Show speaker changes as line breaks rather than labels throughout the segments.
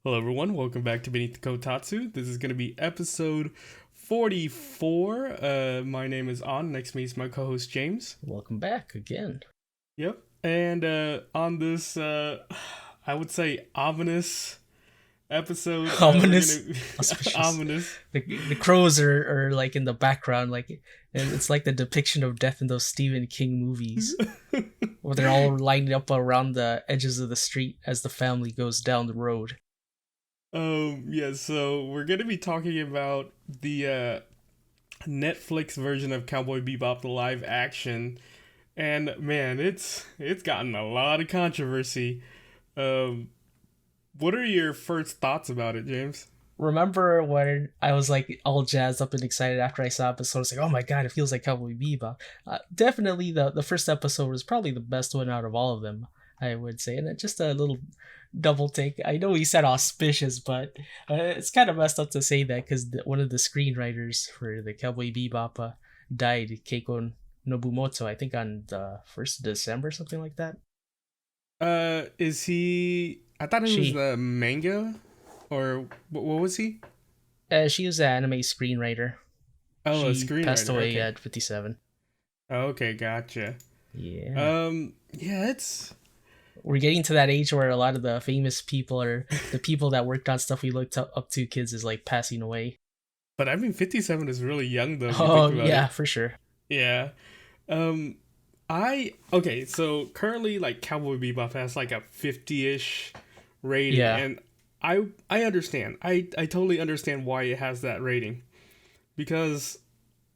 Hello, everyone. Welcome back to Beneath the Kotatsu. This is going to be episode 44. My name is On. Next to me is my co-host James.
Welcome back again.
Yep. And on this, I would say ominous episode.
Ominous,
ominous.
The crows are like in the background, and it's like the depiction of death in those Stephen King movies, where they're all lined up around the edges of the street as the family goes down the road.
Yeah, so we're gonna be talking about the Netflix version of Cowboy Bebop, the live action, and man, it's gotten a lot of controversy. What are your first thoughts about it, James?
Remember when I was like all jazzed up and excited after I saw episode? I was like, oh my god, it feels like Cowboy Bebop. Definitely the first episode was probably the best one out of all of them, I would say. And just a little double take. I know he said auspicious, but it's kind of messed up to say that because one of the screenwriters for the Cowboy Bebop died, Keiko Nobumoto, I think on the 1st of December, something like that.
Is he... I thought he was the manga, or what was he?
She was an anime screenwriter.
Oh, a screenwriter.
Passed away at 57.
Okay, gotcha.
Yeah.
Yeah, it's...
We're getting to that age where a lot of the famous people or the people that worked on stuff we looked up to kids is like passing away.
But I mean, 57 is really young though.
Oh, yeah, for sure.
Yeah. So currently like Cowboy Bebop has like a 50-ish rating.
Yeah.
And I understand. I totally understand why it has that rating. Because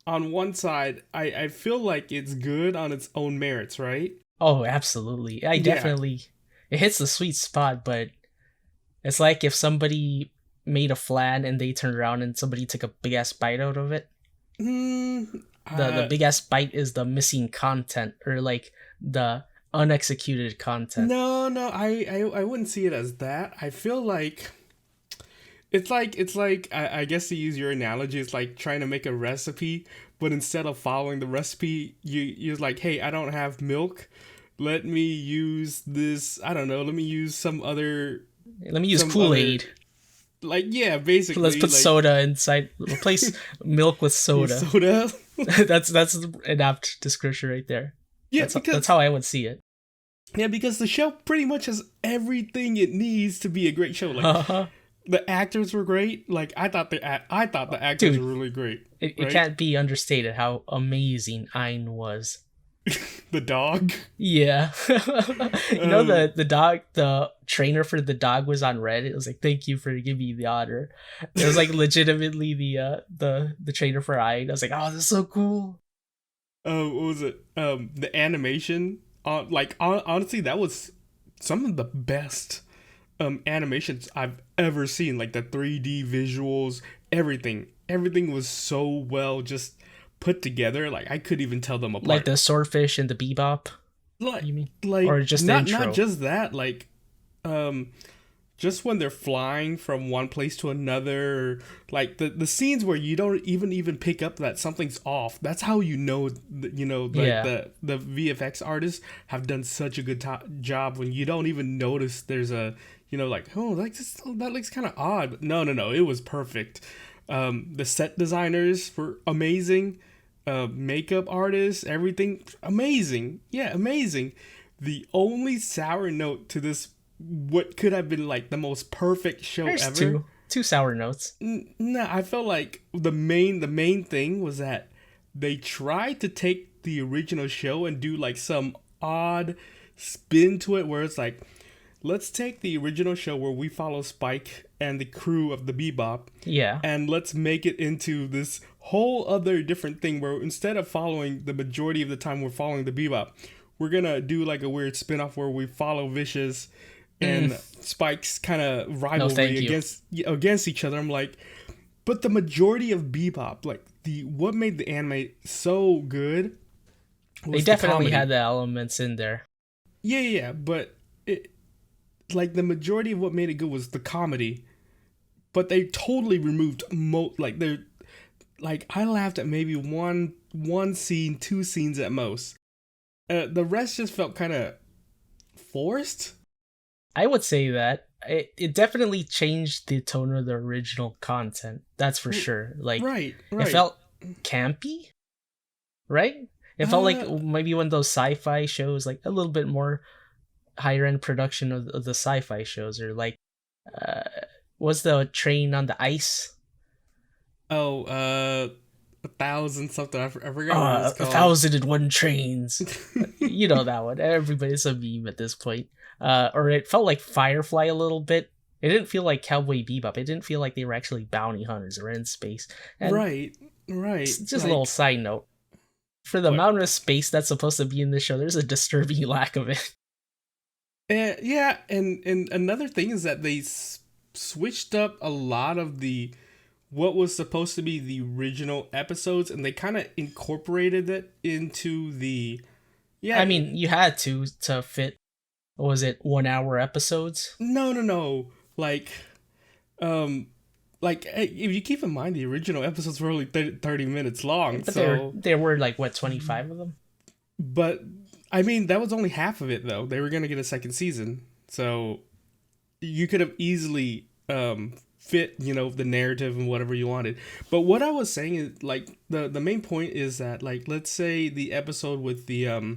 on one side, I feel like it's good on its own merits, right?
Oh, absolutely. It hits the sweet spot, but it's like if somebody made a flan and they turned around and somebody took a big ass bite out of it. The big ass bite is the missing content or like the unexecuted content.
No, I wouldn't see it as that. I feel like it's like I guess to use your analogy, it's like trying to make a recipe, but instead of following the recipe, you're like, hey, I don't have milk. Let me use this. I don't know. Let me use some other.
Let me use Kool-Aid.
Yeah, basically.
Let's put soda inside. Replace milk with soda.
Soda.
that's an apt description right there.
Yeah,
that's how I would see it.
Yeah, because the show pretty much has everything it needs to be a great show. Like the actors were great. Like I thought the actors were really great.
It can't be understated how amazing Ein was.
The dog.
Yeah. The dog, the trainer for the dog was on Reddit. It was like, thank you for giving me the honor. It was like legitimately the trainer for Ein. I was like, oh, this is so cool.
What was it? The animation. Honestly, that was some of the best animations I've ever seen. Like the 3D visuals, everything was so well just put together. Like I couldn't even tell them apart.
Like the swordfish and the bebop.
You mean or just not just that? Like, just when they're flying from one place to another, like the scenes where you don't even pick up that something's off. That's how the VFX artists have done such a good job when you don't even notice there's a like, oh, like that looks kind of odd. But no, it was perfect. The set designers were amazing. Makeup artists, everything amazing. Yeah, amazing. The only sour note to this, what could have been like the most perfect show
There's
ever.
Two sour notes.
Nah, I felt like the main thing was that they tried to take the original show and do like some odd spin to it, where it's like, let's take the original show where we follow Spike and the crew of the Bebop.
Yeah.
And let's make it into this whole other different thing where instead of following the majority of the time we're following the Bebop, we're going to do like a weird spin-off where we follow Vicious and Spike's kind of rivalry against each other. I'm like, but the majority of Bebop, like what made the anime so good was
they definitely had the elements in there.
Yeah, but like the majority of what made it good was the comedy, but they totally removed I laughed at maybe one scene, two scenes at most. The rest just felt kind of forced.
I would say that. it definitely changed the tone of the original content. That's for sure. Like
Right,
it
right.
felt campy, right? It felt like
Uh,
maybe one of those sci-fi shows, like a little bit more higher end production of the sci-fi shows, or like uh, was the train on the ice?
oh, 1,000 something. I forgot what it was
A
called.
thousand and one trains. You know that one. Everybody's a meme at this point. Or it felt like Firefly a little bit. It didn't feel like Cowboy Bebop. It didn't feel like they were actually bounty hunters or in space. And
Right, right.
just a little
Like
side note: for the
what?
amount of space that's supposed to be in this show, there's a disturbing lack of it.
Yeah, and another thing is that they switched up a lot of the what was supposed to be the original episodes, and they kind of incorporated it into the
I
yeah.
mean, you had to fit. What was it, 1 hour episodes?
No, no, no. Um, if you keep in mind the original episodes were only 30 minutes long,
But there
so
there were like what, 25 of them?
but I mean that was only half of it though. They were gonna get a second season, so you could have easily fit the narrative and whatever you wanted. But what I was saying is like the main point is that like let's say the episode with the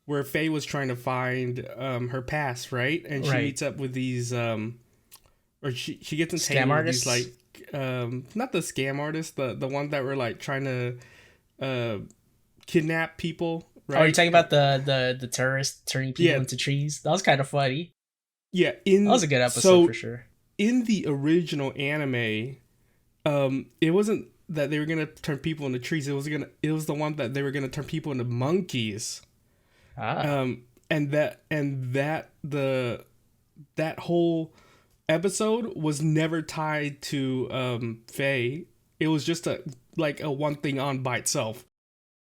where Faye was trying to find her past, right? And she
Right.
meets up with these or she gets
Scam
entangled with these
artists.
like not the scam artists, the ones that were like trying to uh kidnap people,
Oh, you're
right?
talking about the terrorists turning people
Yeah,
into trees? That was kind of funny.
yeah.
That was
In
a good episode for
so
sure.
in the original anime, it wasn't that they were gonna turn people into trees. It was the one that they were gonna turn people into monkeys.
Ah,
And that whole episode was never tied to Faye. It was just a one thing on by itself.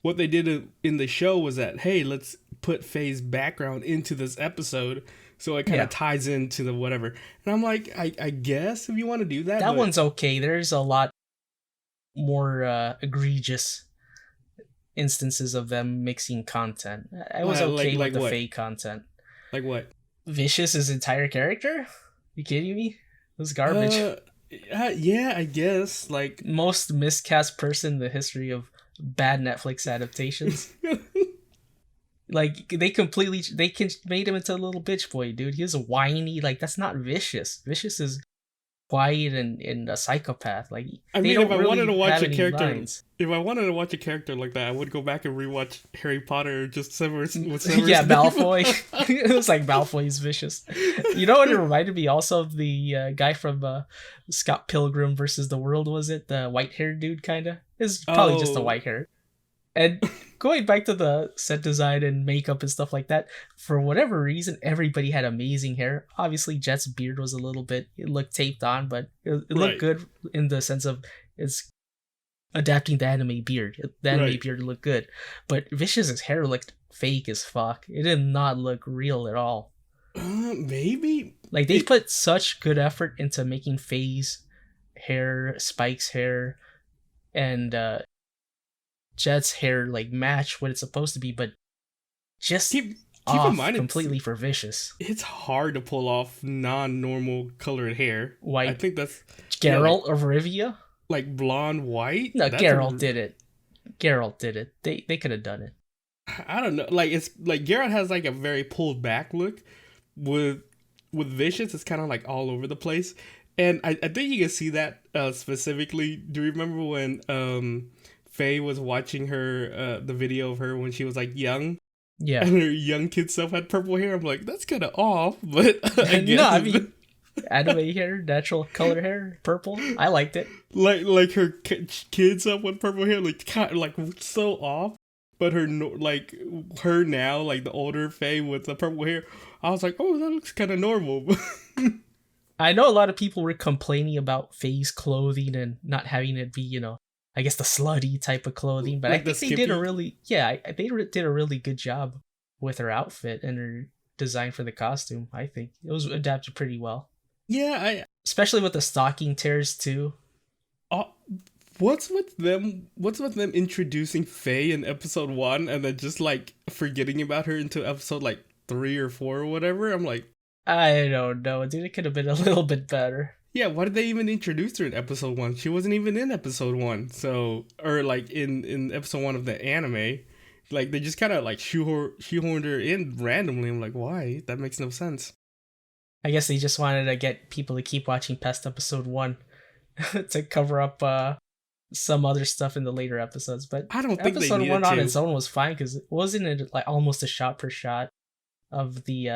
What they did in the show was that, hey, let's put Faye's background into this episode so it kind of
yeah.
ties into the whatever. And I'm like, I guess if you want to do that,
That
but
one's okay. There's a lot more egregious instances of them mixing content. I was okay with
like
the
what?
fake content.
Like what?
Vicious' his entire character? You kidding me? It was garbage.
Uh, yeah, I guess. Like,
Most miscast person in the history of bad Netflix adaptations. Like they made him into a little bitch boy, dude. He was whiny. Like that's not Vicious. Vicious is quiet and a psychopath. Like
I
they
mean,
don't really have any lines.
if I wanted to watch a character like that, I would go back and rewatch Harry Potter just Severus with
Yeah,
Severus Snape.
Malfoy. It was like Malfoy's Vicious. You know what it reminded me also of the guy from Scott Pilgrim versus the World. Was it the white haired dude? Kind of. It's probably just the
Oh,
white hair. And going back to the set design and makeup and stuff like that, for whatever reason, everybody had amazing hair. Obviously, Jet's beard was a little bit, it looked taped on, but it looked
right,
good in the sense of it's adapting the anime beard. The anime
right.
beard looked good. But Vicious's hair looked fake as fuck. It did not look real at all.
Maybe
Like, they
it.
put such good effort into making Faye's hair, Spike's hair, and Jet's hair like match what it's supposed to be, but just
Keep in
off
mind,
completely for Vicious.
it's hard to pull off non-normal colored hair. I
White
think that's yeah,
Geralt of Rivia?
like blonde white.
No,
That's
Geralt did it. Geralt did it. They could have done it.
I don't know. Like it's like Garrett has like a very pulled back look. With Vicious, it's kind of like all over the place, and I think you can see that specifically. Do you remember when Faye was watching her the video of her when she was like young,
Yeah.
and her young kid self had purple hair? I'm like, that's kind of off, but I
No, I
guess
mean anime hair, natural color hair, purple. I liked it.
like her kid self with purple hair, like kind of like so off. But like her now, like the older Faye with the purple hair, I was like, oh, that looks kind of normal.
I know a lot of people were complaining about Faye's clothing and not having it be, I guess the slutty type of clothing, but I
Like the
think they did a
skimpy.
really, yeah, they did a really good job with her outfit and her design for the costume. I think it was adapted pretty well,
Yeah,
especially with the stocking tears too.
uh, what's with them? What's with them introducing Faye in episode 1 and then just like forgetting about her into episode like 3 or 4 or whatever? I'm like,
I don't know, dude. It could have been a little bit better.
Yeah, why did they even introduce her in episode one? She wasn't even in episode one. So, or like in episode one of the anime, like they just kind of like shoehorned her in randomly. I'm like, why? That makes no sense.
I guess they just wanted to get people to keep watching past episode one to cover up some other stuff in the later episodes. But
I don't think they
episode one
needed
on
to.
its own was fine because it wasn't it like almost a shot per shot of the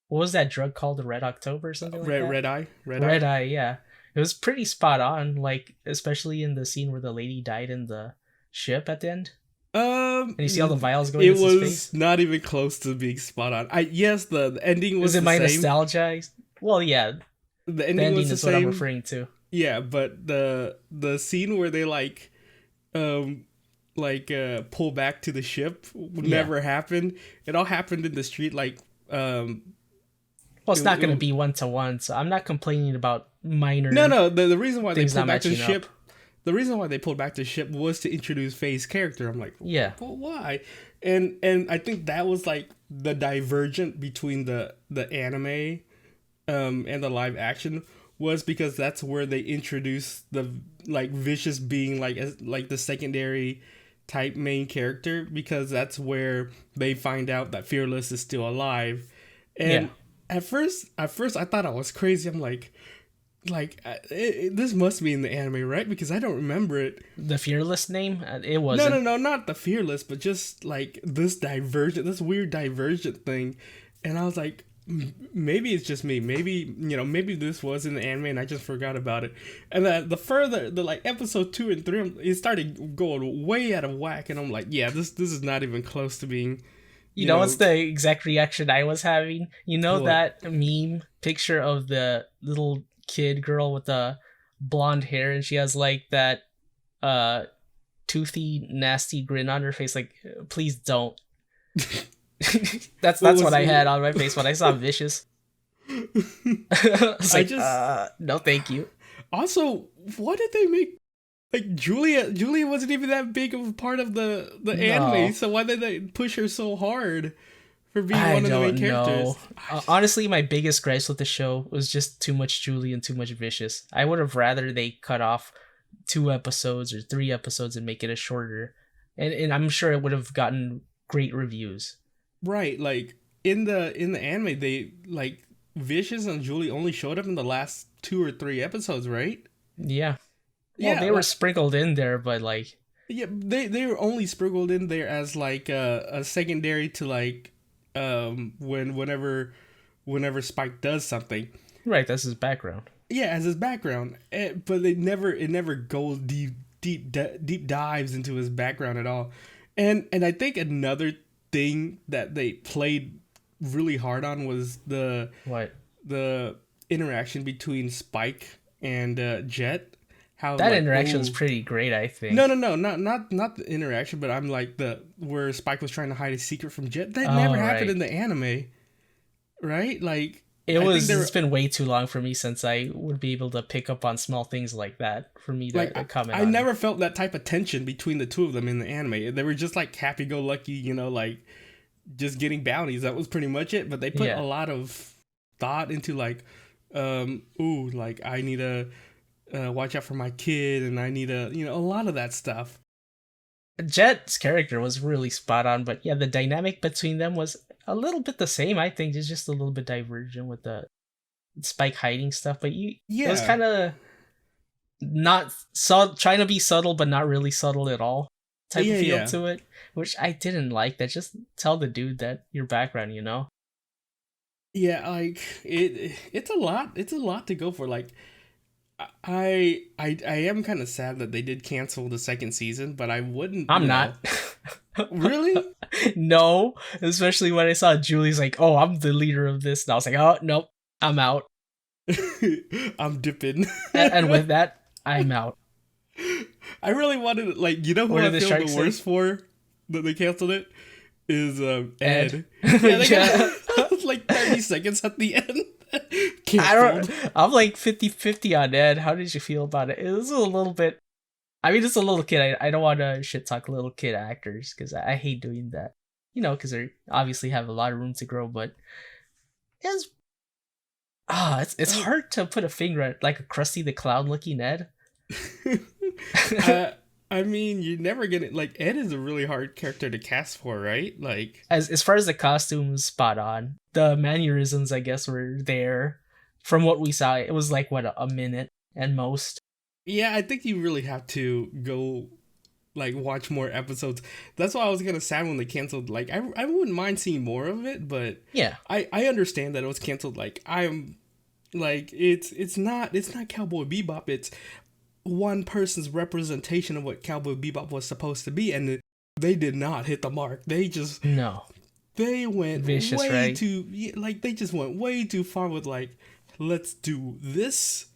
what was that drug called, the Red October or something like that?
Red eye.
Yeah. It was pretty spot on, like especially in the scene where the lady died in the ship at the end. And you see all the vials going into his face.
It was not even close to being spot on. Yes, the ending was
Is it
the
my
same.
nostalgia? Well, yeah.
The ending was the
is
same.
what I'm referring to.
Yeah, but the scene where they pull back to the ship never happened. It all happened in the street, like
well, it's not going to be 1-to-1, so I'm not complaining about minor.
No. The reason why they pulled back
to
the ship, the reason why they pulled back the ship was to introduce Faye's character. I'm like,
yeah,
well, why? And I think that was like the divergent between the anime, and the live action, was because that's where they introduced the like Vicious being like as like the secondary type main character, because that's where they find out that Fearless is still alive. And at first I thought I was crazy. I'm like this must be in the anime, right? Because I don't remember it.
The Fearless name? It wasn't.
No, not the Fearless, but just like this weird divergent thing. And I was like, maybe it's just me. Maybe, maybe this was in the anime and I just forgot about it. And the like episode 2 and 3, it started going way out of whack. And I'm like, yeah, this is not even close to being.
You know what's the exact reaction I was having? What? That meme picture of the little kid girl with the blonde hair, and she has like that toothy nasty grin on her face, like, please don't. that's what I had on my face when I saw Vicious. I was like, no thank you.
Also, what did they make, like, Julia wasn't even that big of a part of the anime, so why did they push her so hard for being one of the main characters?
Honestly, my biggest gripes with the show was just too much Julie and too much Vicious. I would have rather they cut off 2 episodes or 3 episodes and make it a shorter, and I'm sure it would have gotten great reviews.
Right, like in the anime, they like Vicious and Julie only showed up in the last 2 or 3 episodes, right?
Yeah. Well, they were sprinkled in there, but like,
yeah, they were only sprinkled in there as like a secondary to like whenever Spike does something.
Right, that's his background.
Yeah, as his background, but it never goes deep dives into his background at all. And I think another thing that they played really hard on was the interaction between Spike and Jet. How
that interaction was pretty great, I think.
No, not the interaction, but I'm like where Spike was trying to hide his secret from Jet. That never happened in the anime, right? Like
it's been way too long for me since I would be able to pick up on small things like that for me to comment.
I never felt that type of tension between the two of them in the anime. They were just like happy-go-lucky, like just getting bounties. That was pretty much it. But they put a lot of thought into like, like I need to watch out for my kid, and I need a lot of that stuff.
Jet's character was really spot on, but yeah, the dynamic between them was a little bit the same. I think it's just a little bit divergent with the Spike hiding stuff, but it was kind of not trying to be subtle, but not really subtle at all type of feel to it, which I didn't like. That just tell the dude that your background,
Yeah, like it's a lot. It's a lot to go for. Like, I am kind of sad that they did cancel the second season, but I wouldn't.
I'm not.
Really?
No, especially when I saw Julie's like, "Oh, I'm the leader of this," and I was like, "Oh, nope, I'm out."
I'm dipping.
And with that, I'm out.
I really wanted, like, who I feel the worst for that they canceled it is Ed. Yeah, like 30 seconds at the end.
I'm like 50-50 on Ed. How did you feel about it? It was a little bit. I mean, it's a little kid. I don't want to shit talk little kid actors because I hate doing that. Because they obviously have a lot of room to grow. But It's it's
Uh,
hard to put a finger at like a Krusty the Clown looking Ed.
I I mean, you're never gonna like Ed is a really hard character to cast for, right? Like,
As far as the costumes, spot on. The mannerisms, I guess, were there. From what we saw, it was like what a minute and most.
yeah, I think you really have to go like watch more episodes. That's why I was gonna sad when they canceled. Like, I wouldn't mind seeing more of it, but
Yeah,
I understand that it was canceled. Like, I'm like it's not Cowboy Bebop. It's one person's representation of what Cowboy Bebop was supposed to be, and they did not hit the mark.
no,
They went
vicious,
way
right?
too like they just went way too far with like, let's do this.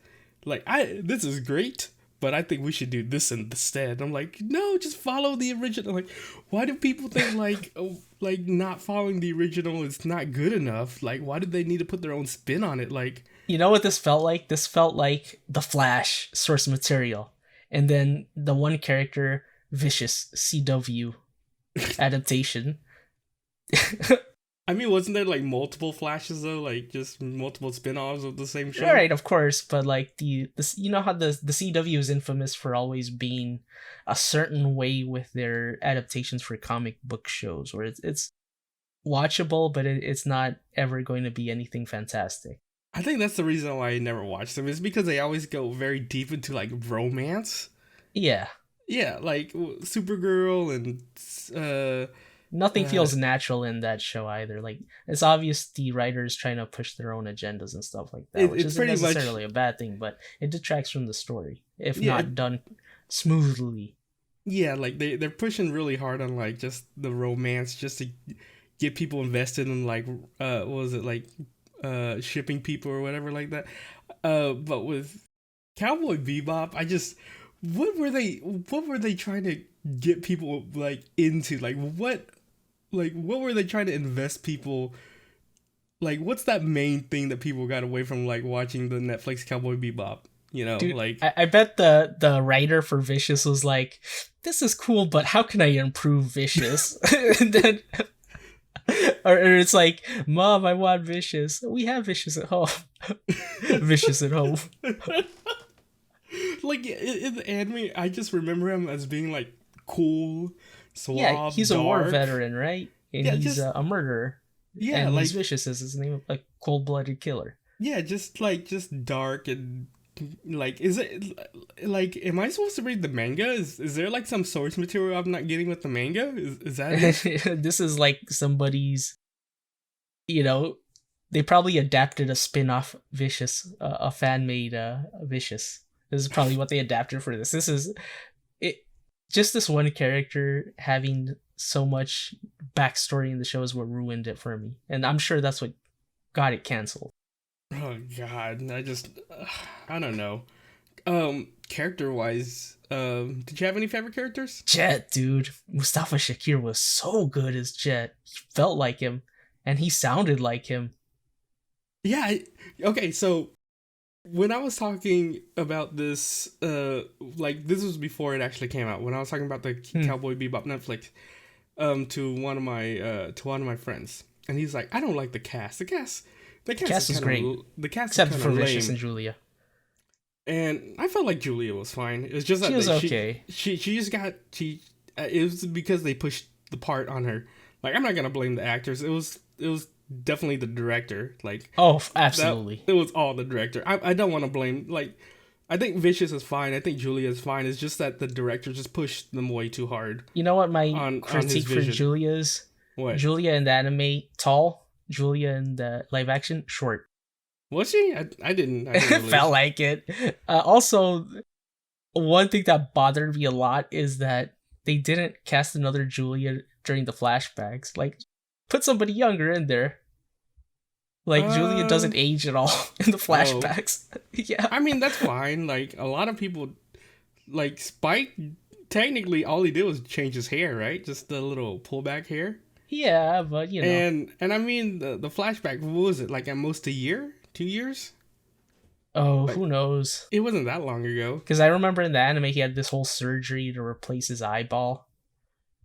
Like, this is great, but I think we should do this instead. I'm like, no, just follow the original. Like, why do people think like, oh, like not following the original is not good enough? Like, why did they need to put their own spin on it? Like,
You know what this felt like? This felt like the Flash source material, and then the one character vicious CW adaptation.
I mean, wasn't there like multiple flashes though? Like just multiple spin-offs of the same
All
show?
right, of course, but like this, you know how the CW is infamous for always being a certain way with their adaptations for comic book shows, where it's watchable, but it's not ever going to be anything fantastic.
I think that's the reason why I never watched them. Is because they always go very deep into like romance.
Yeah,
Yeah, like Supergirl and uh
nothing
uh
feels natural in that show either. Like it's obvious the writers trying to push their own agendas and stuff like that, which
it's
isn't
pretty much,
necessarily a bad thing, but it detracts from the story if
yeah,
not done smoothly.
yeah, like they're pushing really hard on like just the romance just to get people invested in like what was it like shipping people or whatever like that. But with Cowboy Bebop, I just what were they trying to get people like into? Like what were they trying to invest people, like what's that main thing that people got away from like watching the Netflix Cowboy Bebop? You know,
Dude,
like
I bet the writer for Vicious was like, "This is cool, but how can I improve Vicious?" And then, or it's like, "Mom, I want Vicious. We have Vicious at home. Vicious at home."
like in the anime, I just remember him as being like cool,
Yeah,
suave,
he's a war
dark.
veteran, right? And
Yeah,
he's
just
a murderer,
yeah,
and he's
like
vicious as his name, a cold-blooded killer.
yeah, just dark and like is it like am I supposed to read the manga? Is there like some source material I'm not getting with the manga? Is that it?
This is like somebody's, you know, they probably adapted a spin-off Vicious, a fan-made Vicious. This is probably what they adapted for this. This is it. Just this one character having so much backstory in the show is what ruined it for me, and I'm sure that's what got it canceled.
Oh God, I don't know. Character wise, did you have any favorite characters?
Jet, dude, Mustafa Shakir was so good as Jet. He felt like him, and he sounded like him.
Yeah, okay, so when I was talking about this, like this was before it actually came out. When I was talking about the
Hmm.
Cowboy Bebop Netflix, to one of my friends, and he's like, I don't like the cast. The cast
Cast
is
was great,
kind of the cast is
except
kind
for
of
Vicious and
lame,
Julia.
and I felt like Julia was fine. It's just
She
that
was
they,
okay.
she just got she. It was because they pushed the part on her. Like, I'm not gonna blame the actors. It was definitely the director. Like
Oh,
that,
absolutely.
it was all the director. I don't want to blame, like, I think Vicious is fine. I think Julia is fine. It's just that the director just pushed them way too hard
You know what my
on his
critique for
vision.
Julia is?
What
Julia in the anime, tall. Julia in the live action, short.
was she? I didn't really.
Felt like it. Also, one thing that bothered me a lot is that they didn't cast another Julia during the flashbacks. Like, put somebody younger in there. Like, Julia
Uh
doesn't age at all in the
oh,
flashbacks. Yeah.
I mean that's fine. Like a lot of people, like Spike. Technically, all he did was change his hair, right? Just the little pullback hair.
Yeah, but you know.
And I mean the flashback. What was it like? At most a year, 2 years?
Oh,
Like
who knows?
it wasn't that long ago.
Because I remember in the anime he had this whole surgery to replace his eyeball.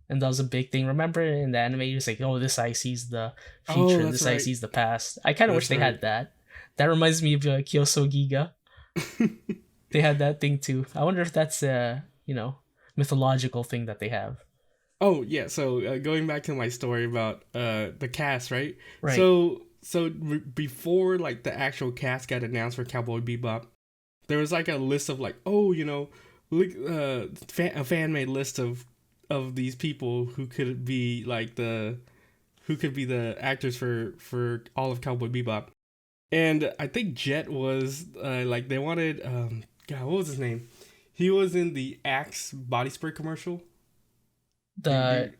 And that was a big thing. Remember in the anime, it was like, oh, this eye sees the
Oh,
future,
that's
this eye
right.
sees the past. I kind of wish
That's
they
right.
had that. That reminds me of Kyoso Giga. They had that thing too. I wonder if that's a, mythological thing that they have.
Oh yeah, so going back to my story about the cast, right?
Right.
So before like the actual cast got announced for Cowboy Bebop, there was like a list of like, oh, look, a fan made list of these people who could be like the actors for all of Cowboy Bebop, and I think Jet was like they wanted God, what was his name? He was in the Axe body spray commercial. Do
The
you,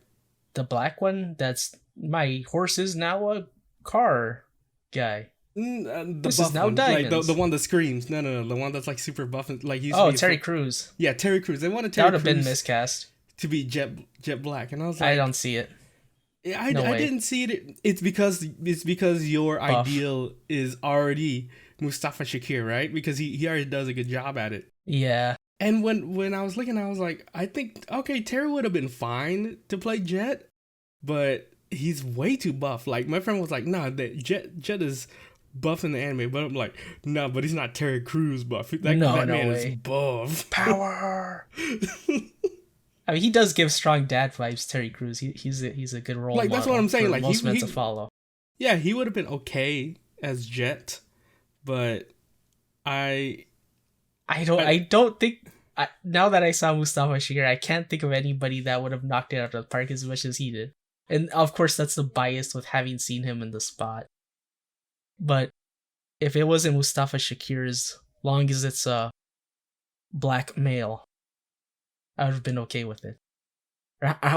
the black one, that's my horse is now a car guy.
The
This is
buff
now
one, like the
diamonds.
one that screams. No, the one that's like super buff and like he used to
Oh,
be.
Terry Crews.
Yeah, Terry Crews. They wanted
That would
Terry
have been
Crews
miscast.
to be Jet Black, and I was
I don't
like,
see it.
yeah,
No
I
way.
didn't see it. It's because your
Buff.
ideal is already Mustafa Shakir, right? Because he already does a good job at it.
Yeah.
And when I was looking, I was like, I think okay, Terry would have been fine to play Jet, but he's way too buff. Like my friend was like, nah, that Jet is buff in the anime, but I'm like, nah, but he's not Terry Crews buff.
No,
That
no
man is
way.
buff.
Power. I mean, he does give strong dad vibes. Terry Crews. He's a good role
Like that's what
model
I'm saying.
for
Like
most men to follow.
yeah, he would have been okay as Jet, but I
I
I
don't think. Now that I saw Mustafa Shakir, I can't think of anybody that would have knocked it out of the park as much as he did. And of course, that's the bias with having seen him in the spot. But if it wasn't Mustafa Shakir's, long as it's a black male, I would have been okay with it.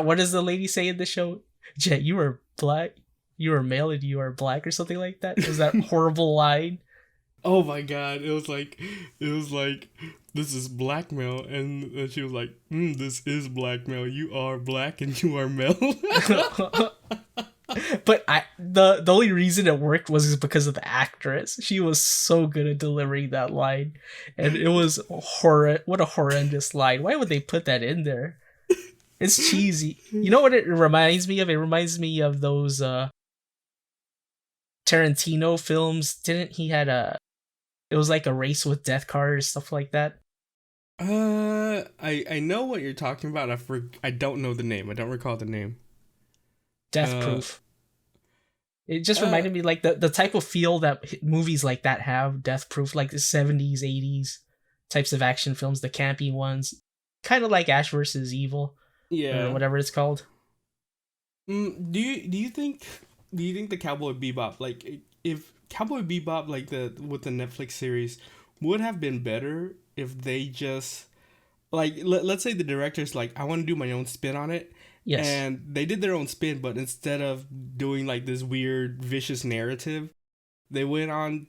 What does the lady say in the show? Jet, you are black. You are male and you are black, or something like that. It was that horrible line.
oh my god, it was like this is blackmail, and she was like, this is blackmail. You are black and you are male.
But the only reason it worked was because of the actress. She was so good at delivering that line, and it was horrid. What a horrendous line! Why would they put that in there? It's cheesy. You know what it reminds me of? It reminds me of those Tarantino films. Didn't he had a? It was like a race with death cars, stuff like that.
I know what you're talking about. I don't know the name. I don't recall the name.
Death
Uh,
Proof. It just
uh,
reminded me like the type of feel that movies like that have. Death Proof, like the 70s, 80s types of action films, the campy ones, kind of like Ash versus Evil or
yeah.
whatever it's called.
Do you think the Cowboy Bebop, like if Cowboy Bebop, like the with the Netflix series, would have been better if they just like let's say the director's like, I want to do my own spin on it,
Yes.
and they did their own spin, but instead of doing like this weird vicious narrative, they went on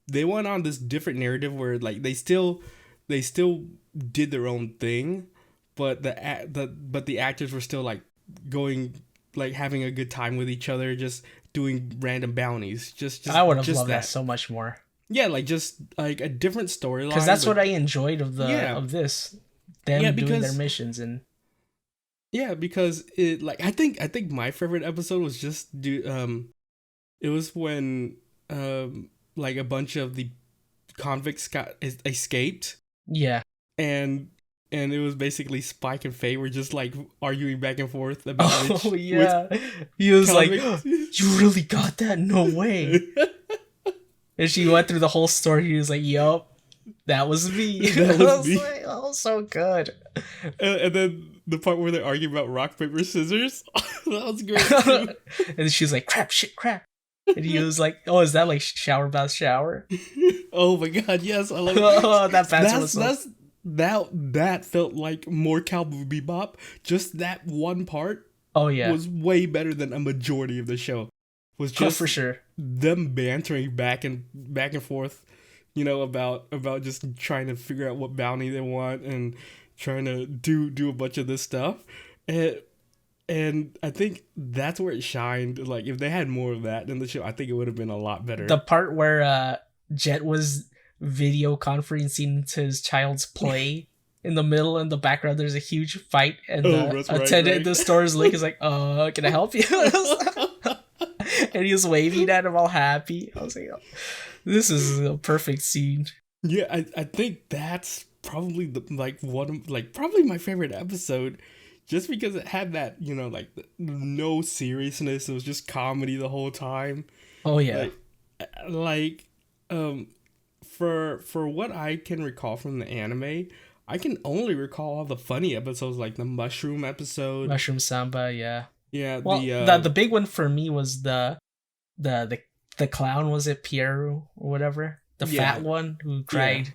this different narrative where like they still did their own thing, but the actors were still like going, like having a good time with each other, just doing random bounties, just just
I would have
just
loved that
that.
so much more.
Yeah, like just like a different
Because
storyline,
that's
but
what I enjoyed of the
yeah,
of this.
yeah,
Them doing their
because
missions and
it like I think my favorite episode was just it was when like a bunch of the convicts escaped,
yeah.
and it was basically Spike and Faye were just like arguing back and forth about
Oh
which
yeah. He was like,
convict.
"You really got that? No way." And she went through the whole story. He was like, "Yup, that was me." I
That was
was
me.
like, "Oh, so good."
And then the part where they're arguing about rock paper scissors, that was great too.
And she's like, "Crap, shit, crap." And he was like, "Oh, is that like shower bath shower?"
Oh my god, yes, I love it.
Oh, that fast whistle.
That felt like more Cowboy Bebop. Just that one part
Oh yeah,
was way better than a majority of the show. Was
oh
just
for sure.
them bantering back and forth, about just trying to figure out what bounty they want and trying to do a bunch of this stuff. And I think that's where it shined. Like if they had more of that in the show, I think it would have been a lot
The
better.
part where Jet was video conferencing to his child's play in the middle, in the background, there's a huge fight, and
Oh,
the
that's
attendant in
right.
the store's like, is like, can I help you? And he was waving at him all happy. I was like, oh, this is a perfect scene.
Yeah, I think that's probably the like one of like probably my favorite episode, just because it had that like no seriousness. It was just comedy the whole time.
Oh yeah.
Like like um for what I can recall from the anime, I can only recall all the funny episodes, like the mushroom episode.
Mushroom Samba, yeah.
Yeah,
Well, the big one for me was the the the clown, was it Pierre or whatever? The
yeah
fat one who
yeah.
cried.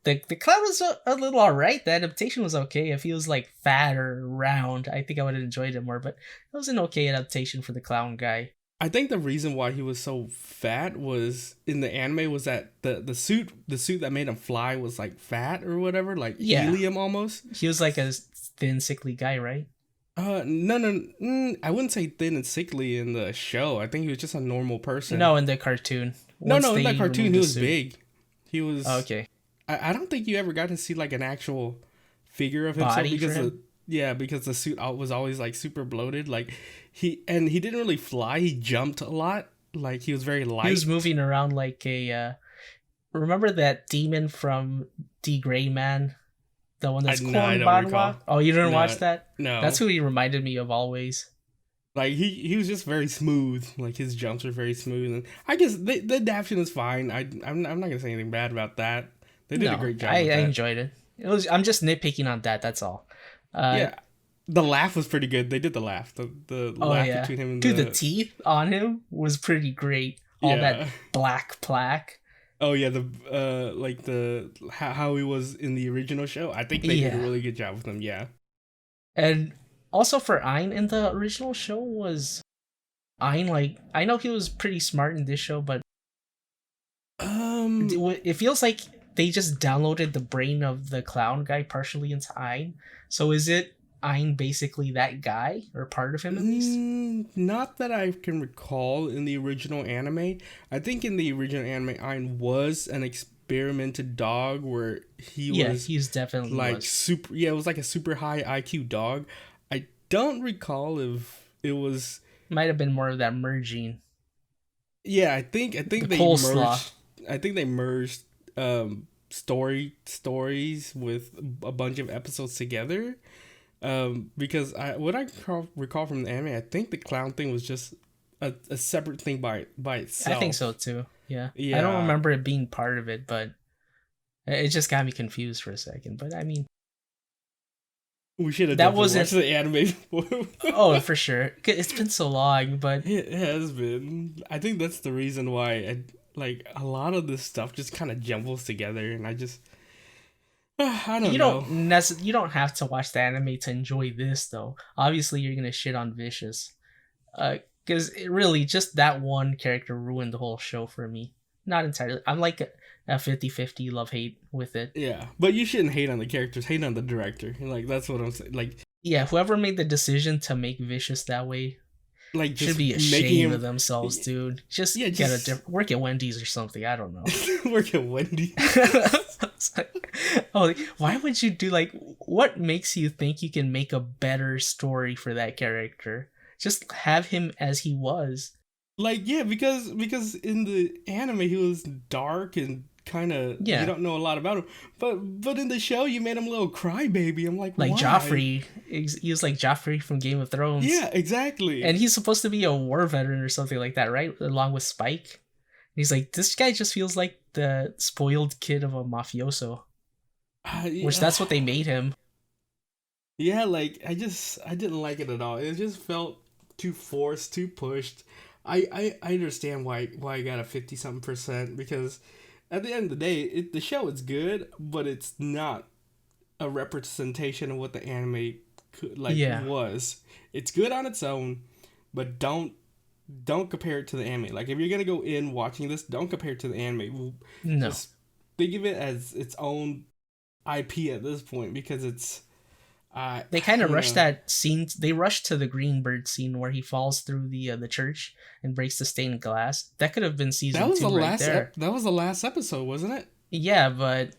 The clown was a little alright. The adaptation was okay. If he was like fat or round, I think I would have enjoyed it more, but it was an okay adaptation for the clown guy.
I think the reason why he was so fat was in the anime was that the suit that made him fly was like fat or whatever, like
Yeah.
helium almost.
He was like a thin, sickly guy, right?
No, no, I wouldn't say thin and sickly in the show. I think he was just a normal person.
No, in the cartoon.
No,
Once
no, in
they
that cartoon
removed
he
the
was
suit.
big. He was.
Oh, okay.
I don't think you ever got to see like an actual figure of himself
Body for
because
him?
because the suit was always like super bloated. Like he didn't really fly. He jumped a lot. Like he was very
He
light.
was moving around like a. Remember that demon from D Gray Man? The one that's
No, I
corn
don't recall.
Banwa? Oh, you didn't
No,
watch that?
no.
That's who he reminded me of always.
Like he was just very smooth. Like his jumps were very smooth, and I guess the adaptation is fine. I'm not gonna say anything bad about that. They did a
No,
great job.
I
with that.
enjoyed it. I'm just nitpicking on that. That's all.
Yeah, the laugh was pretty good. They did the laugh. The
Oh
laugh
yeah,
between him and
dude, the teeth on him was pretty great. All that black plaque.
Oh yeah, the like the how he was in the original show. I think they did a
Yeah.
really good job with him. Yeah.
And also for Ein in the original show, was Ein like, I know he was pretty smart in this show, but
Um.
it feels like they just downloaded the brain of the clown guy partially into Ein. So is it Ein basically that guy, or part of him at least?
Not that I can recall in the original anime. I think in the original anime, Ein was an experimented dog where
He's definitely
like
was.
super. Yeah, it was like a super high IQ dog. I don't recall if it was.
Might have been more of that merging.
Yeah, I think
The
they
coleslaw.
merged. I think they merged stories with a bunch of episodes together. Because what I recall from the anime, I think the clown thing was just a separate thing by itself.
I think so too. Yeah.
Yeah.
I don't remember it being part of it, but it just got me confused for a second. But I mean,
We should have
that
definitely
wasn't.
watched the anime before.
Oh, for sure. It's been so long, but
It has been. I think that's the reason why like a lot of this stuff just kind of jumbles together, and I just I don't know.
you don't have to watch the anime to enjoy this though. Obviously, you're gonna shit on Vicious, because it really just that one character ruined the whole show for me. Not entirely. I'm like a 50-50 love hate with it.
Yeah, but you shouldn't hate on the characters. Hate on the director. Like that's what I'm saying.
Yeah, whoever made the decision to make Vicious that way
Like just
should be
making
ashamed
him
of themselves, dude. Just
Yeah,
get
just-
work at Wendy's or something. I don't know.
work at Wendy.
It's like, oh, like, why would you do like? What makes you think you can make a better story for that character? Just have him as he was.
Like yeah, because in the anime he was dark and kind of
Yeah.
you don't know a lot about him, but in the show you made him a little crybaby. I'm like
Like
why?
Joffrey, he was like Joffrey from Game of Thrones.
Yeah, exactly.
And he's supposed to be a war veteran or something like that, right? Along with Spike. He's like, this guy just feels like the spoiled kid of a mafioso, which that's what they made him.
Yeah, like I didn't like it at all. It just felt too forced, too pushed. I understand why I got a 50 something percent, because at the end of the day, the show is good, but it's not a representation of what the anime was. It's good on its own, but don't compare it to the anime. Like if you're gonna go in watching this, don't compare it to the anime.
No.
Just think of it as its own IP at this point, because it's
They kind of
you
rushed
know.
that scene. They rushed to the Greenbird scene where he falls through the church and breaks the stained glass. That could have been season
That was
2
the
right
last
there.
that was the last episode, wasn't it?
Yeah, but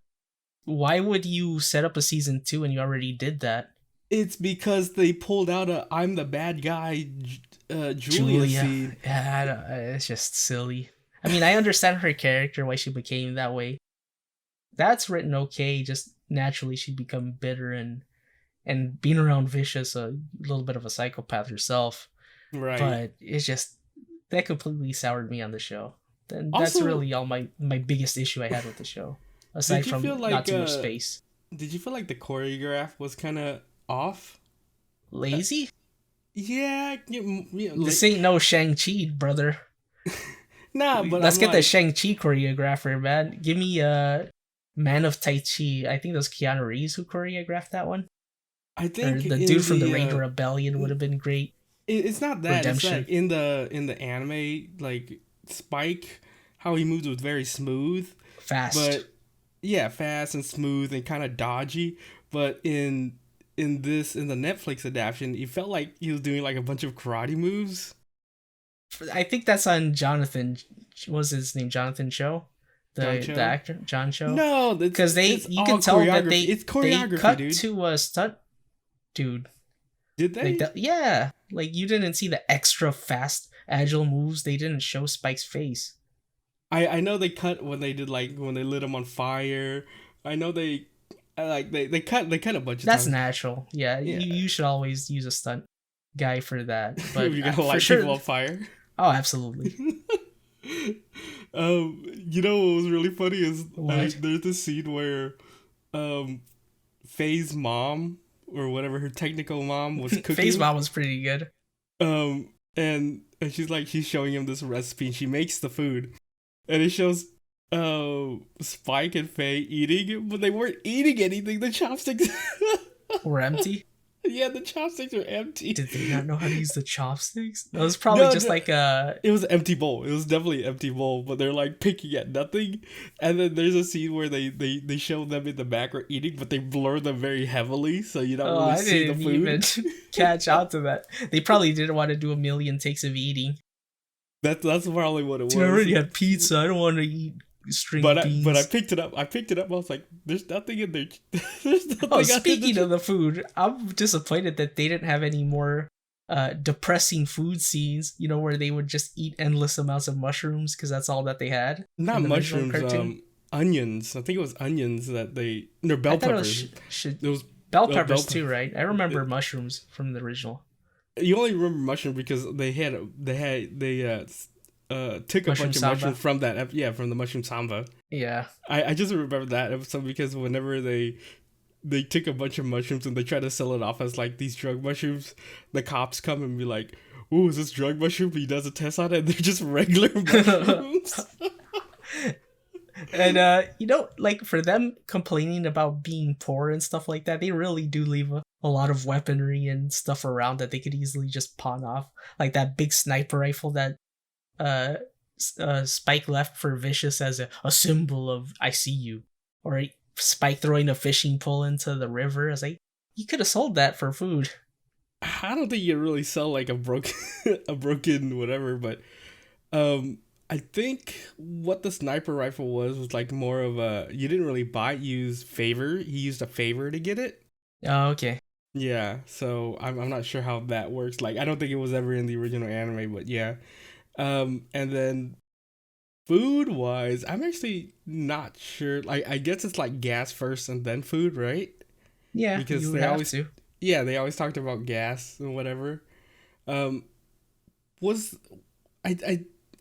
Why would you set up a season 2 when you already did that?
It's because they pulled out a I'm the bad guy Julia
Julia.
scene.
Yeah, it's just silly. I mean, I understand her character, why she became that way. That's written okay, just naturally she'd become bitter and being around Vicious, a little bit of a psychopath herself.
Right.
But it's just that completely soured me on the show. Then that's
Also,
really all my biggest issue I had with the show, aside
did you
from
feel
not
like
too much space.
did you feel like the choreograph was kind of off?
Lazy?
Yeah,
This ain't no Shang-Chi, brother.
nah, but
Let's
I'm
get the
like,
Shang-Chi choreographer, man. Give me Man of Tai Chi. I think it was Keanu Reeves who choreographed that one.
I
Or
think
the
in
dude from the
the
Raid Rebellion would have been great.
it's not that. It's
Redemption.
like in the anime, like Spike, how he moves was very smooth,
Fast.
but yeah, fast and smooth and kind of dodgy. But in the Netflix adaptation, he felt like he was doing like a bunch of karate moves.
I think that's on Jonathan. What was his name? Jonathan Cho?
John
The
Cho?
actor? John Cho?
No,
Because
it's
you
all
can tell that
choreography. It's
they
choreography,
cut
dude.
to a stunt dude.
Did
Like
they?
that, yeah. Like you didn't see the extra fast, agile moves. They didn't show Spike's face.
I know they cut when they did like when they lit him on fire. I know they cut a bunch of
That's
times.
natural. Yeah,
Yeah.
you should always use a stunt guy for that. But
If you're gonna
for
light
sure.
people on fire.
Oh, absolutely.
You know what was really funny is
What?
there's this scene where Faye's mom or whatever her technical mom was cooking.
Phase Mom was pretty good.
And she's showing him this recipe and she makes the food. And it shows Spike and Faye eating it, but they weren't eating anything. The chopsticks
Were empty.
yeah, the chopsticks are empty.
Did they not know how to use the chopsticks? That was probably just like a.
It was an empty bowl. It was definitely an empty bowl, but they're like picking at nothing. And then there's a scene where they show them in the background eating, but they blur them very heavily, so you don't really
I
see the
didn't
food.
even catch on to that. They probably didn't want to do a million takes of eating.
That's probably what it was.
Dude, I already had pizza. I don't want to eat string beans.
But I picked it up. I was like, "There's nothing in there. There's nothing."
Oh, speaking of the food, I'm disappointed that they didn't have any more depressing food scenes. You know, where they would just eat endless amounts of mushrooms because that's all that they had.
Not
in the original
mushrooms.
cartoon.
Onions. I think it was onions that they. No, bell
I thought
peppers.
it
It was
bell
bell
peppers
pe-
too, right? I remember mushrooms from the original.
You only remember mushroom because they took a
Mushroom
bunch of
samba.
mushrooms from from the mushroom samba.
Yeah.
I just remember that episode because whenever they took a bunch of mushrooms and they try to sell it off as like these drug mushrooms, the cops come and be like, "Ooh, is this drug mushroom?" He does a test on it and they're just regular mushrooms.
And you know, like for them complaining about being poor and stuff like that, they really do leave a lot of weaponry and stuff around that they could easily just pawn off. Like that big sniper rifle that Spike left for Vicious as a symbol of "I see you," or Spike throwing a fishing pole into the river. I was like, you could have sold that for food.
I don't think you really sell like a broken a broken whatever, but I think what the sniper rifle was like more of a you didn't really buy it, you used favor. He used a favor to get it.
Oh, okay.
Yeah, so I'm not sure how that works. Like I don't think it was ever in the original anime, but yeah. And then food wise, I'm actually not sure. Like I guess it's like gas first and then food, right?
Yeah,
Because
you
they
have
always
to.
yeah, they always talked about gas and whatever. Um was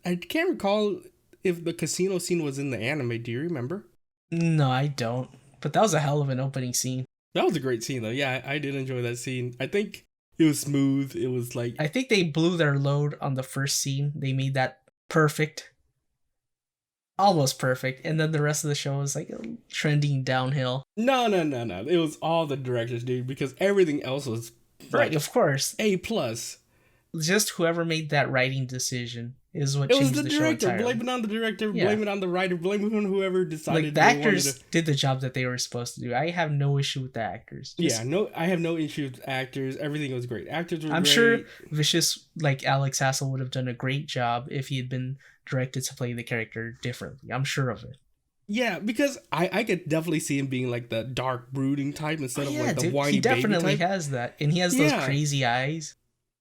I can't recall if the casino scene was in the anime. Do you remember?
No, I don't. But that was a hell of an opening scene.
That was a great scene though. Yeah, I did enjoy that scene. I think it was smooth. It was like
I think they blew their load on the first scene. They made that perfect. Almost perfect. And then the rest of the show was like
no.
trending downhill.
It was all the directors, dude, because everything else was
Right,
like
of course.
A plus.
Just whoever made that writing decision is what
It was
changed
the
the show
director.
entirely.
Blame it on the director.
Yeah.
Blame it on the writer. Blame it on whoever decided.
Like the
they wanted
actors
to...
did the job that they were supposed to do. I have no issue with the actors.
Yeah, no, I have no issue with actors. Everything was great. Actors were
I'm
great.
sure Vicious, like Alex Hassel, would have done a great job if he had been directed to play the character differently. I'm sure of it.
Yeah, because I could definitely see him being like the dark brooding type
Oh
instead of
yeah,
like the
dude, he
whiny baby
definitely
type.
has that, and he has those
Yeah,
crazy eyes.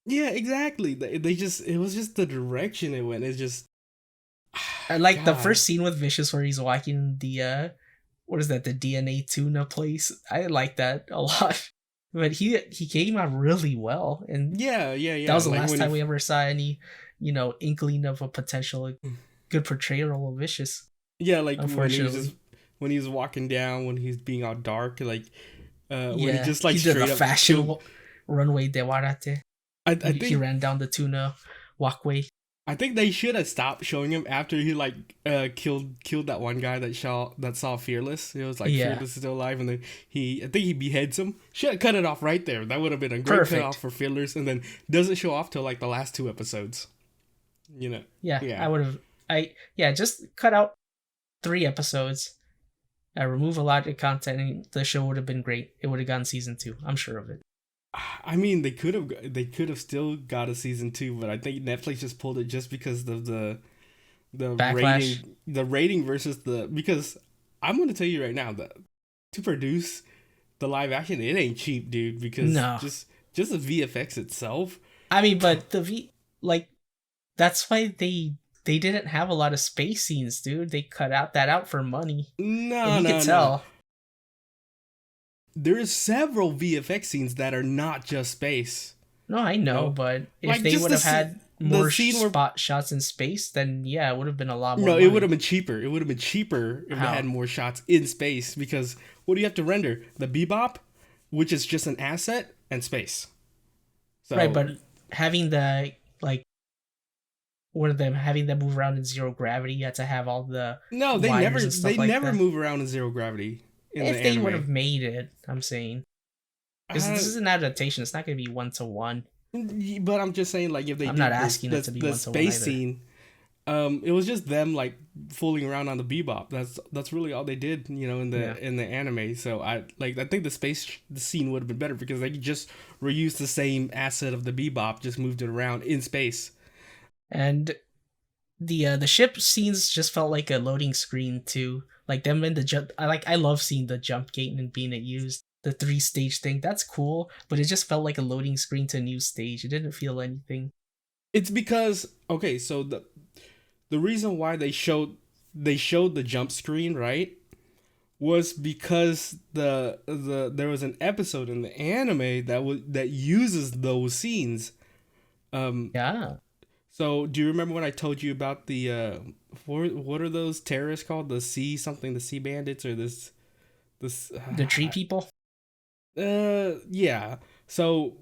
yeah, exactly. They just it was just the direction it went. It's just
I like the
God.
first scene with Vicious where he's walking the what is that, the DNA tuna place. I like that a lot. But he came out really well, and
Yeah, yeah,
that
yeah.
was the
Like
last
when he
time we ever saw any, inkling of a potential good portrayal of Vicious.
yeah, like when he was just
Unfortunately,
when he was walking down when he's being all dark, like when he
yeah,
just like
he did the
straight up
fashion
killed.
runway de Warate.
I
He
think
ran down the tuna walkway.
I think they should have stopped showing him after he like killed that one guy that saw Fearless. It was like
Yeah,
Fearless is still alive, and then I think he beheads him. Should have cut it off right there. That would have been a great cut off
perfect.
for Fearless, and then doesn't show off till like the last two episodes.
Yeah, I
Yeah.
would have. I yeah, just cut out 3 episodes. Remove a lot of content, and the show would have been great. It would have gotten season 2. I'm sure of it.
I mean, they could have still got a season two, but I think Netflix just pulled it just because of the
Backlash.
rating versus the because I'm gonna tell you right now that to produce the live action it ain't cheap, dude. Because
No,
just the VFX itself.
I mean, but like that's why they didn't have a lot of space scenes, dude. They cut out for money, and
No,
you could
no, no.
tell.
There's several VFX scenes that are not just space.
No, I
You
know,
know,
but if
like
they
just
would have had
the
more
scene where
spot shots in space, then yeah, it would have been a lot more
no, it would have
money.
been cheaper. It would have been cheaper if they had
How?
more shots in space because what do you have to render? The Bebop, which is just an asset, and space.
Right,
So
but having the like one of them having them move around in zero gravity, you had to have all the
no,
wires and
they
stuff like
never
that.
move around in zero gravity in the
If they would have
anime.
made it, I'm saying, because
Uh,
this is an adaptation. It's not going to be 1 to 1.
but I'm just saying, like if they
I'm not
did
asking it to be
the
1 to 1
space
either.
scene, it was just them like fooling around on the Bebop. That's really all they did,
Yeah.
in the anime. So I think the scene would have been better because they could just reuse the same asset of the Bebop, just moved it around in space.
And the ship scenes just felt like a loading screen too. Like them in the jump. I love seeing the jump gate and being it used. The 3 stage thing, that's cool, but it just felt like a loading screen to a new stage. It didn't feel anything.
It's because okay, so the reason why they showed the jump screen, right, was because there was an episode in the anime that uses those scenes. Um,
Yeah.
so do you remember when I told you about the what are those terrorists called? The sea something, the sea bandits or this
The tree people?
yeah. So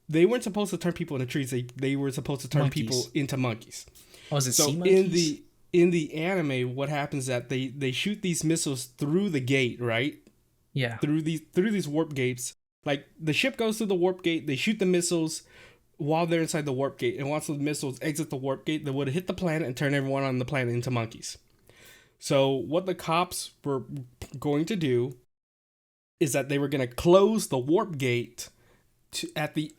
they weren't supposed to turn people into trees. They were supposed to turn people
Monkeys.
into monkeys.
Oh, is it sea
So
monkeys?
in the anime, what happens is that they shoot these missiles through the gate, right?
Yeah.
Through these warp gates. Like the ship goes through the warp gate, they shoot the missiles while they're inside the warp gate, and once the missiles exit the warp gate, they would hit the planet and turn everyone on the planet into monkeys. So what the cops were going to do is that they were going to close the warp gate at the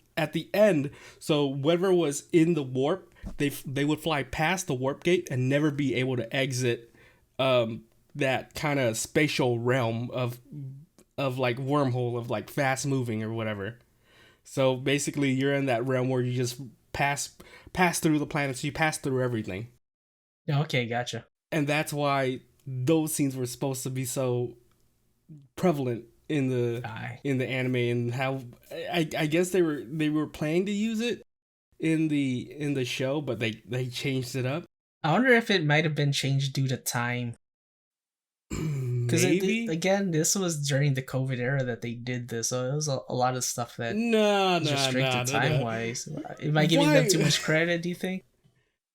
end, so whatever was in the warp, they would fly past the warp gate and never be able to exit that kind of spatial realm of like wormhole of like fast moving or whatever. So basically, you're in that realm where you just pass through the planets, you pass through everything,
Yeah, okay, gotcha.
and that's why those scenes were supposed to be so prevalent
Aye.
in the anime and how I guess they were planning to use it in the show, but they changed it up.
I wonder if it might have been changed due to time. Because
Maybe.
again, this was during the COVID era that they did this, so it was a lot of stuff that
No,
was
no, no,
restricted
no,
time
no.
wise. Am I giving them
Why?
too much credit? Do you think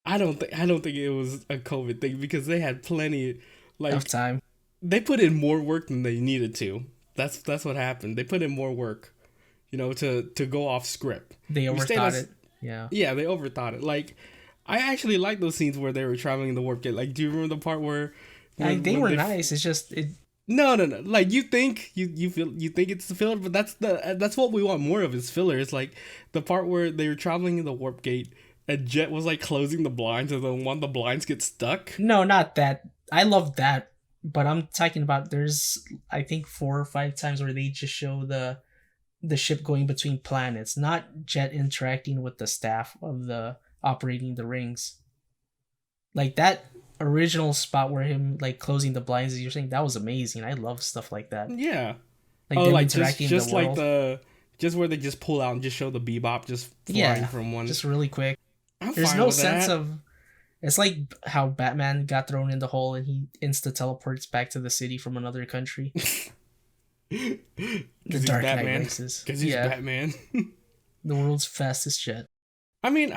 I don't think it was a COVID thing because they had plenty
of
like
time?
they put in more work than they needed to. That's what happened. They put in more work, to go off script.
They
We stayed on,
overthought it. Yeah,
yeah, they overthought it. Like I actually like those scenes where they were traveling in the warp gate. Like, do you remember the part where
they
when
were
they
nice. It's just it.
no, no, no. Like you think it's the filler, but that's what we want more of is filler. It's like the part where they were traveling in the warp gate and Jet was like closing the blinds and then one of the blinds gets stuck.
No, not that. I love that But I'm talking about there's I think 4 or 5 times where they just show the ship going between planets, not Jet interacting with the staff of the operating the rings. Like that original spot where him like closing the blinds, as you're saying, that was amazing. I love stuff like that.
Yeah.
Like
Oh,
them
like just
interacting in the
just like
world.
the just where they just pull out and just show the Bebop just flying
Yeah,
from one.
just really quick.
I'm
There's
fine
no
with
sense
that.
of. It's like how Batman got thrown in the hole and he insta teleports back to the city from another country.
Because
The
he's
Dark Knight
Batman.
Rises.
Because he's
Yeah,
Batman.
the world's fastest jet.
I mean,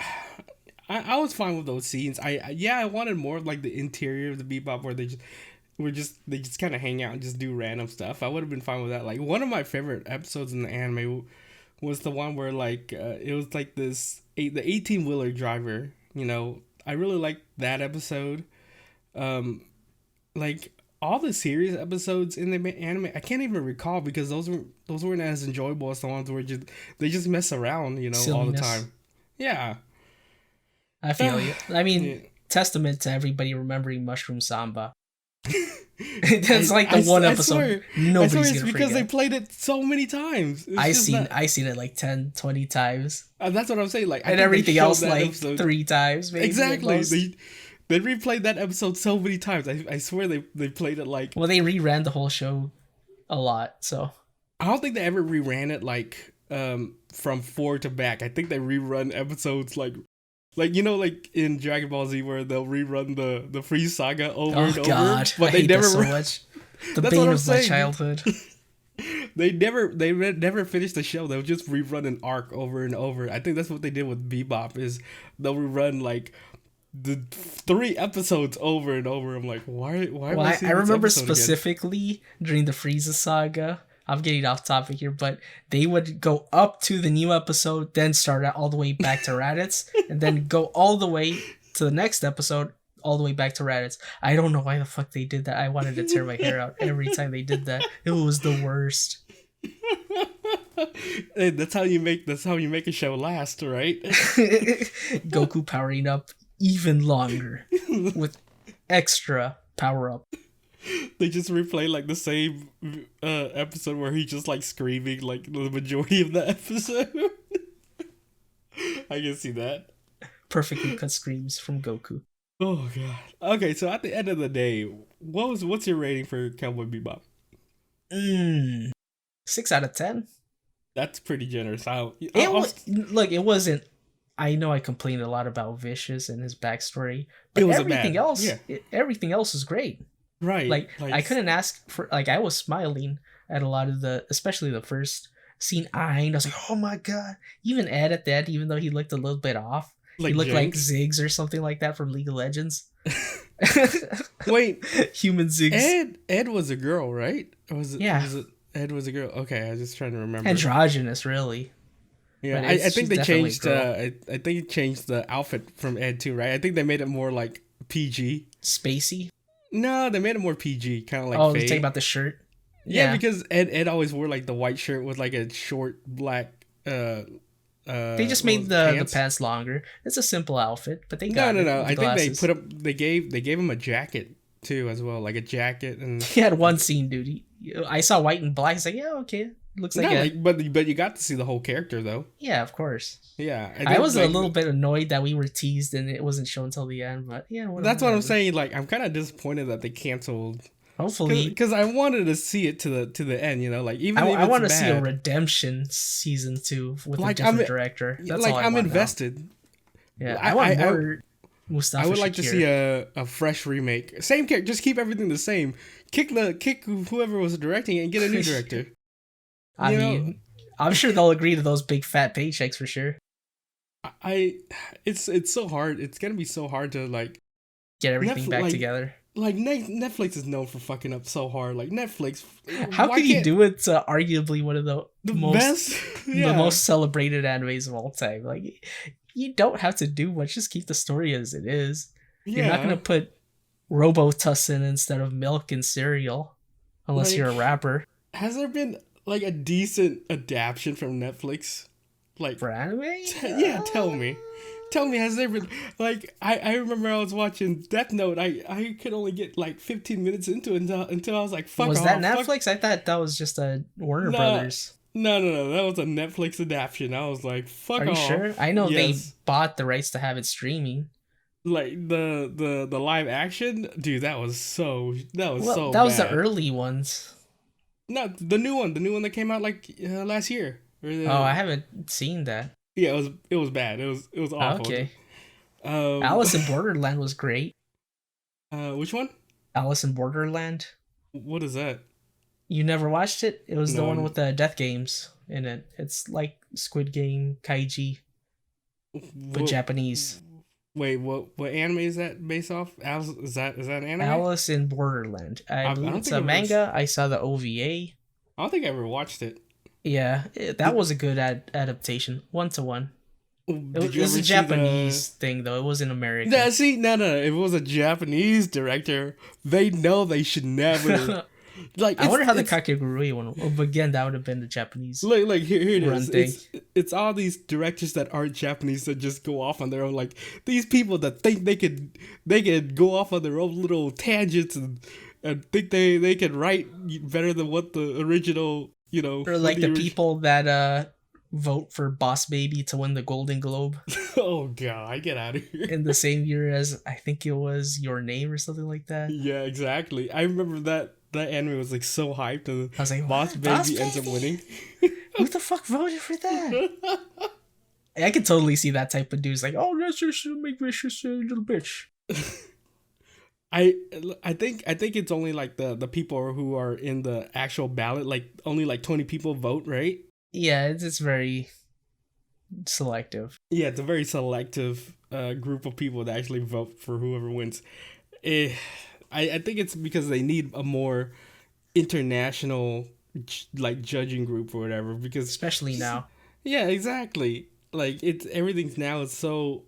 I was fine with those scenes. I wanted more of like the interior of the Bebop where they just kind of hang out and just do random stuff. I would have been fine with that. Like one of my favorite episodes in the anime was the one where like it was like the 18 wheeler driver. You know, I really liked that episode. Um, like all the series episodes in the anime, I can't even recall because those weren't as enjoyable as the ones where just they just mess around, you know, all the
Silliness.
time. Yeah.
I feel you. I
Yeah.
mean, testament to everybody remembering Mushroom Samba. That's like the
I,
one
I
episode
swear,
nobody's
it's
gonna
because they
forget.
played it so many times. It's
I
just
seen
not.
I seen it like 10, 20 times.
That's what I'm saying. Like I
And
think they
everything
showed
else
that
like
episode
3 times maybe at
exactly.
most.
They replayed that episode so many times. I swear they played it like
Well, they reran the whole show a lot, so
I don't think they ever reran it like from four to back. I think they rerun episodes like you know like in Dragon Ball Z where they'll rerun the Free Saga over
oh
and over,
god, I
but they
hate that
never.
so much. The
That's what
bane
I'm
of my
saying.
childhood.
Never finished the show. They'll just rerun an arc over and over. I think that's what they did with Bebop is they'll rerun like the 3 episodes over and over. I'm like, why am
Well,
I
I
seeing this
remember
episode again?
specifically during the Frieza saga. I'm getting off topic here, but they would go up to the new episode, then start out all the way back to Raditz, and then go all the way to the next episode, all the way back to Raditz. I don't know why the fuck they did that. I wanted to tear my hair out every time they did that. It was the worst.
Hey, that's how you make a show last, right?
Goku powering up even longer with extra power up.
They just replay like the same episode where he's just like screaming like the majority of the episode. I can see that.
Perfectly cut screams from Goku.
Oh god. Okay, so at the end of the day, what's your rating for Cowboy Bebop?
6 out of 10.
That's pretty generous.
Look, it wasn't. I know I complained a lot about Vicious and his backstory,
It
but
wasn't bad. Yeah.
everything else is great.
Right.
Like I couldn't ask for. Like I was smiling at a lot of especially the first scene. I was like, oh my god! Even Ed at that, even though he looked a little bit off, he looked like
Jinx.
Ziggs or something like that from League of Legends.
Wait,
Human Ziggs.
Ed was a girl, right? Or
Yeah.
was it Ed was a girl? Okay, I was just trying to remember.
Androgynous, really.
Yeah,
But
I
she's
think they
definitely a
changed.
girl.
I think they changed the outfit from Ed too, right? I think they made it more like PG.
Spacey.
No, they made it more PG, kind of like.
Oh,
Faye.
you're talking about the shirt.
Yeah, because Ed always wore like the white shirt with like a short black.
They just made the pants longer. It's a simple outfit, but they got
no. I think they
glasses.
put up. They gave him a jacket too as well, like a jacket and.
He had one scene, dude. I saw white and black. He's like, yeah, okay, looks like
No,
it.
but you got to see the whole character though.
Yeah, of course.
Yeah,
I was a little bit annoyed that we were teased and it wasn't shown until the end, but yeah,
That's what I'm saying. Like, I'm kind of disappointed that they canceled.
Hopefully,
Because I wanted to see it to the end. You know, like even if
I
it's
want to see a
bad,
redemption season 2 with
Like,
a different director. That's
like
all I
I'm
want now.
invested.
Yeah,
I-
I want
I-
more Mustafa
I would like to
Shakir.
see a fresh remake. Same character, just keep everything the same. Kick whoever was directing it and get a new director.
I
you know-
mean, I'm sure they'll agree to those big fat paychecks for sure.
It's so hard. It's gonna be so hard to like
Get everything back
like,
together.
like Netflix is known for fucking up so hard. Like Netflix,
How
why
could you
can't-
do it to arguably one of the most
best? Yeah.
the most celebrated animes of all time? Like, you don't have to do much. Just keep the story as it is.
Yeah.
You're not gonna put Robotussin instead of milk in cereal, unless
Like-
you're a rapper.
Has there been like a decent adaptation from Netflix? Like,
For anime?
yeah, tell me. Tell me, has there been like I remember I was watching Death Note. I could only get like 15 minutes into it until I was like, fuck
Was that
off, fuck.
Netflix? I thought that was just a Warner
No,
Brothers.
no. That was a Netflix adaptation. I was like,
Are
fuck
you
off.
sure? I know they
Yes,
bought the rights to have it streaming.
like the live action, dude. That was
Well,
so
that was the
bad.
early ones.
No, the new one that came out like last year. Or
Oh, I haven't seen that.
yeah, it was bad. It was awful.
Okay.
Um,
Alice in Borderland was great.
which one?
Alice in Borderland.
What is that?
You never watched it? It was the
No.
one with the death games in it. It's like Squid Game, Kaiji, but
What,
Japanese.
wait, what anime is that based off? Alice, is that an anime?
Alice in Borderland. I believe
don't
it's
think
a
I've
manga. I saw the OVA.
I don't think I ever watched it.
Yeah, that was a good adaptation. 1-to-1.
Did
It
you
was
ever
a
see
Japanese thing, though. It wasn't American.
No, see, no. If it was a Japanese director, they know they should never. Like,
I wonder how the Kakegurui one. But again, that would have been the Japanese.
like here it
run
is.
thing.
It's all these directors that aren't Japanese that just go off on their own. Like these people that think they could go off on their own little tangents and think they could write better than what the original
Or like the people that vote for Boss Baby to win the Golden Globe
Oh god, get out of here.
in the same year as I think it was Your Name or something like that.
Yeah, exactly. I remember that anime was like so hyped and
I was like,
Boss
what?
Baby
Boss
ends up
Baby?
winning.
Who the fuck voted for that? I could totally see that type of dude's like, oh, let's just make this just a little bitch.
I think it's only like the people who are in the actual ballot, like only like 20 people vote, right?
Yeah, it's very selective.
Yeah, it's a very selective group of people that actually vote for whoever wins. Eh, I think it's because they need a more international like judging group or whatever, because
Especially now.
yeah, exactly. Like it's everything's now is so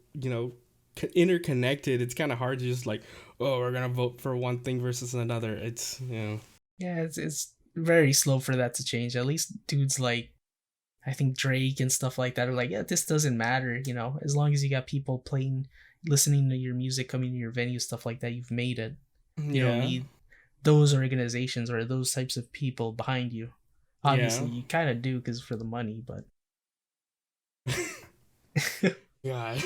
interconnected. It's kind of hard to just like, oh, we're gonna vote for one thing versus another. It's
Yeah, it's very slow for that to change. At least dudes like I think Drake and stuff like that are like, yeah, this doesn't matter, as long as you got people playing, listening to your music, coming to your venue, stuff like that, you've made it. You don't need those organizations or those types of people behind you. Obviously, you kind of do because for the money, but
God,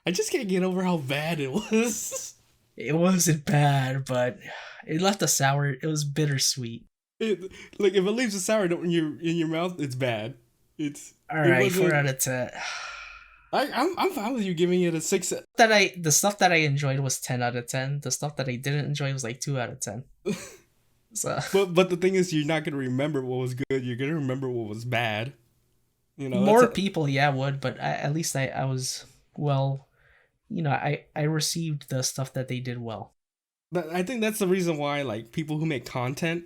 I just can't get over how bad it was.
it wasn't bad, but it left a sour. It was bittersweet.
Like if it leaves a sour note in your mouth, it's bad. It's
all right. 4 out of 10.
I'm fine with you giving it a 6.
The stuff that I enjoyed was 10 out of 10. The stuff that I didn't enjoy was like 2 out of 10. So,
but the thing is, you're not gonna remember what was good. You're gonna remember what was bad.
More people, would, but at least I was well. I received the stuff that they did well.
But I think that's the reason why, like, people who make content,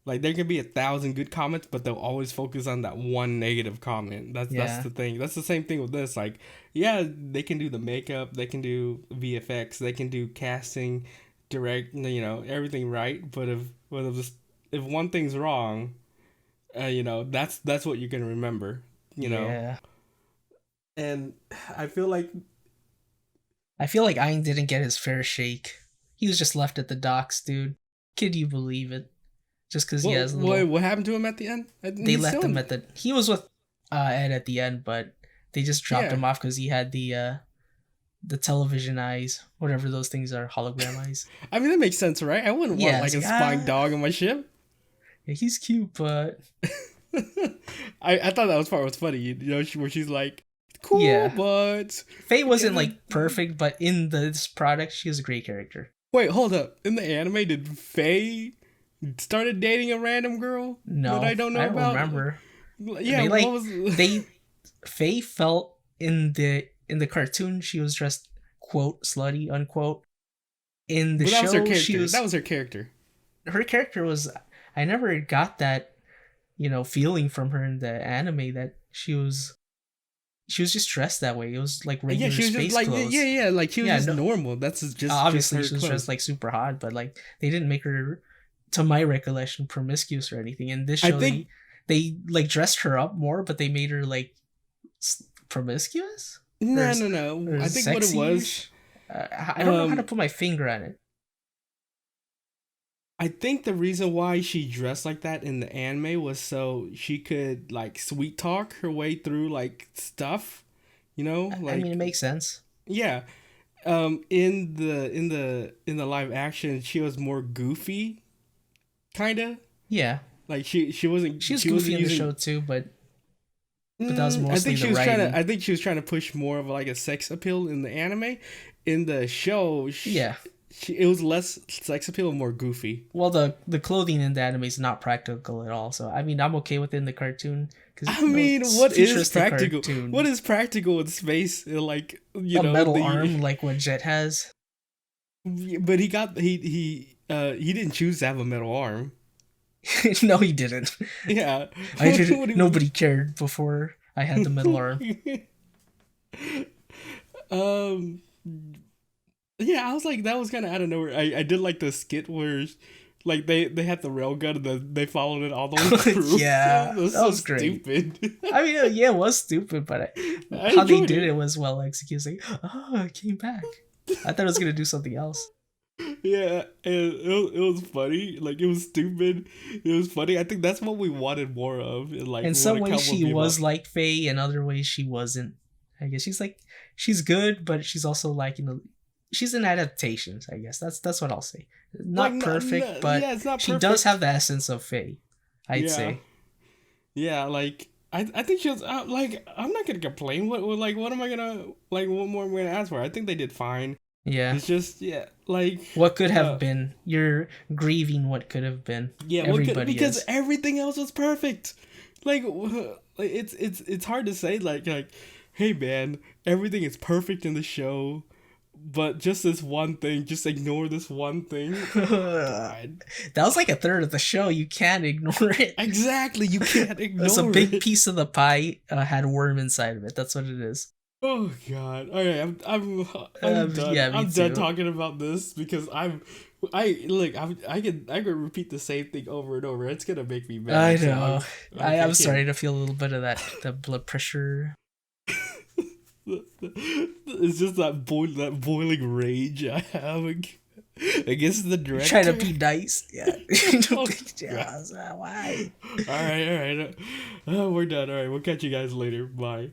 like, there can be 1,000 good comments, but they'll always focus on that one negative comment. That's the thing. That's the same thing with this. Like, yeah, they can do the makeup, they can do VFX, they can do casting, direct, everything right. But if one thing's wrong, that's what you're gonna remember.
Yeah.
And I feel like
Aang didn't get his fair shake. He was just left at the docks, dude. Could you believe it? Just because he has
what happened to him at the end?
They left him at he was with Ed at the end, but they just dropped him off because he had the television eyes, whatever those things are, hologram eyes.
I mean, that makes sense, right? I wouldn't want like a spying dog on my ship.
Yeah, he's cute, but
I thought that was part was funny. Where she's like, cool, but
Faye wasn't like perfect, but in this product, she was a great character.
Wait, hold up. In the anime, did Faye started dating a random girl?
No,
that I don't know about.
Remember.
Yeah,
Faye felt in the cartoon she was dressed quote slutty unquote. In the show, she was
that was her character.
Her character was. I never got that, feeling from her in the anime that she was just dressed that way. It was like regular space
just like
clothes.
like she was just normal. That's just
obviously
just
she was dressed like super hot, but like they didn't make her, to my recollection, promiscuous or anything. In this show, I think they like dressed her up more, but they made her like promiscuous. or
No, no, no. I think what it was,
sexy-ish. I don't know how to
um,
put my finger on it.
I think the reason why she dressed like that in the anime was so she could like sweet talk her way through like stuff,
I mean, it
like
makes sense.
yeah. In the live action, she was more goofy, kind of.
Yeah,
Like she wasn't
she was
she
goofy
wasn't
in the show
using.
too, but that was
I
mostly
think she
the
was trying to.
writing.
I think she was trying to push more of like a sex appeal in the anime. In the show,
Yeah.
it was less sex appeal and more goofy.
Well, the clothing in the anime is not practical at all. So I mean, I'm okay with it in the cartoon because
I mean,
it's
what is
futuristic
practical? What
cartoon.
is practical in space? Like
A metal
the.
arm like what Jet has.
But he didn't choose to have a metal arm.
No, he didn't.
Yeah.
I didn't.
What do you
Nobody cared before I had the metal arm.
mean? um. Yeah, I was like, that was kind of out of nowhere. I did like the skit where, like, they had the railgun and they followed it all the way through.
Yeah,
It was
that
so
was great.
stupid.
I mean, yeah, it was stupid, but
I
how they
enjoyed
did
it.
it was well executed. It's like, oh, it came back. I thought it was gonna do something else.
Yeah, and it was funny. Like, it was stupid. It was funny. I think that's what we wanted more of. Like,
In
we
some
wanted
ways,
Cowboy
she was
Bebop.
like Faye. In other ways, she wasn't. I guess she's good, but she's also like she's an adaptation. I guess that's what I'll say.
Like,
Not perfect, but
yeah, it's not
she does have
perfect.
the essence of Faye. I'd
Yeah,
say.
yeah. Like, I think she was like, I'm not gonna complain. What am I gonna like? What more am I gonna ask for? I think they did fine.
Yeah.
It's just yeah, like
What could have
uh
been? You're grieving what could have been.
yeah, what could
Everybody
because
is.
everything else was perfect. Like like it's hard to say like hey man, everything is perfect in the show, but just this one thing, just ignore this one thing. Oh
That
god.
was like a third of the show. You can't ignore it.
Exactly, you can't
It's a
ignore
big
it.
piece of the pie had a worm inside of it. That's what it is.
Oh god. All right, I'm done.
Yeah, me
I'm done
too.
talking about this because I could repeat the same thing over and over. It's gonna make me
I
mad. So
know.
I
I'm
can't.
starting to feel a little bit of that the blood pressure.
It's just that boiling rage I have against the
You're trying to
director.
be nice. Yeah.
Oh god.
Yeah, why?
All right. We're done. All right, we'll catch you guys later. Bye.